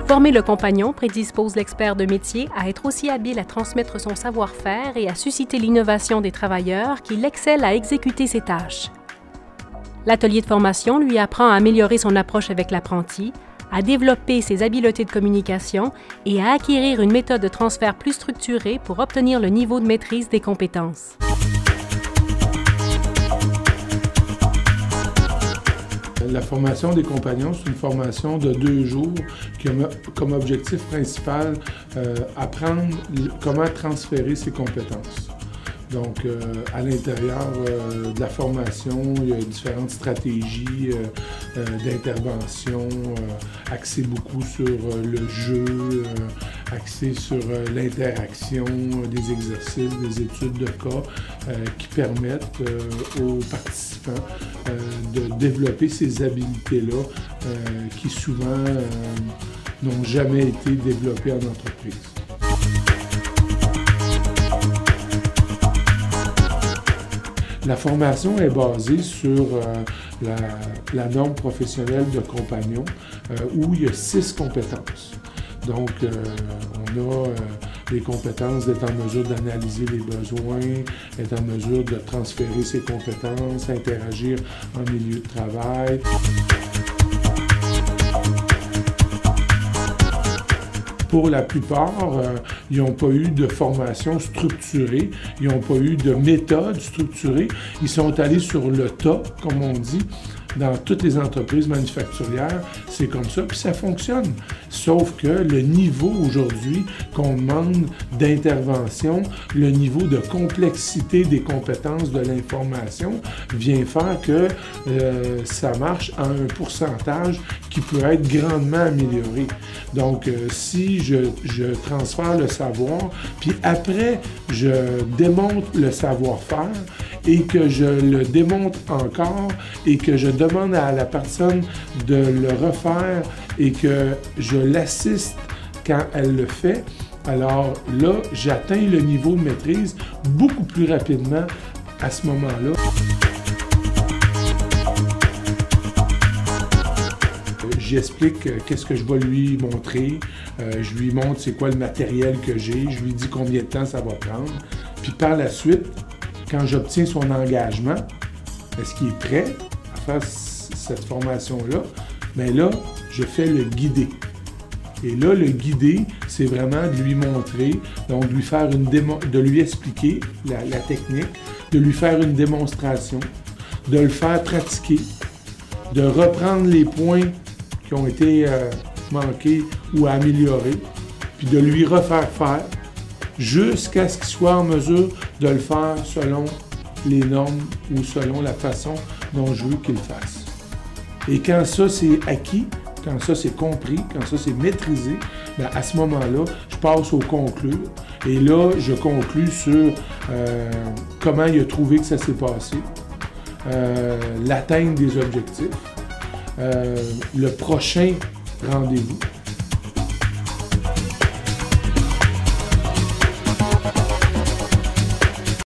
Former le compagnon prédispose l'expert de métier à être aussi habile à transmettre son savoir-faire et à susciter l'innovation des travailleurs qui excellent à exécuter ses tâches. L'atelier de formation lui apprend à améliorer son approche avec l'apprenti, à développer ses habiletés de communication et à acquérir une méthode de transfert plus structurée pour obtenir le niveau de maîtrise des compétences. La formation des compagnons, c'est une formation de 2 jours qui a comme objectif principal apprendre comment transférer ses compétences. Donc, à l'intérieur de la formation, il y a différentes stratégies d'intervention, axées beaucoup sur le jeu, axées sur l'interaction, des exercices, des études de cas qui permettent aux participants de développer ces habiletés-là qui souvent n'ont jamais été développées en entreprise. La formation est basée sur la norme professionnelle de compagnon où il y a 6 compétences. Donc, on a les compétences d'être en mesure d'analyser les besoins, être en mesure de transférer ses compétences, interagir en milieu de travail. Pour la plupart, ils n'ont pas eu de formation structurée, ils n'ont pas eu de méthode structurée. Ils sont allés sur le tas, comme on dit, dans toutes les entreprises manufacturières. C'est comme ça, puis ça fonctionne. Sauf que le niveau aujourd'hui qu'on demande d'intervention, le niveau de complexité des compétences de l'information vient faire que ça marche à un pourcentage qui peut être grandement amélioré. Donc, si je transfère le savoir, puis après, je démontre le savoir-faire et que je le démontre encore et que je demande à la personne de le refaire et que je l'assiste quand elle le fait, alors là, j'atteins le niveau de maîtrise beaucoup plus rapidement à ce moment-là. J'explique qu'est-ce que je vais lui montrer, je lui montre c'est quoi le matériel que j'ai, je lui dis combien de temps ça va prendre. Puis par la suite, quand j'obtiens son engagement, est-ce qu'il est prêt à faire cette formation-là? Bien là, je fais le guider. Et là, le guider, c'est vraiment de lui montrer, donc de lui faire de lui expliquer la technique, de lui faire une démonstration, de le faire pratiquer, de reprendre les points qui ont été manqués ou améliorés, puis de lui refaire faire jusqu'à ce qu'il soit en mesure de le faire selon les normes ou selon la façon dont je veux qu'il le fasse. Et quand ça c'est acquis, quand ça c'est compris, quand ça c'est maîtrisé, bien à ce moment-là, je passe au conclure. Et là, je conclue sur comment il a trouvé que ça s'est passé, l'atteinte des objectifs, le prochain rendez-vous.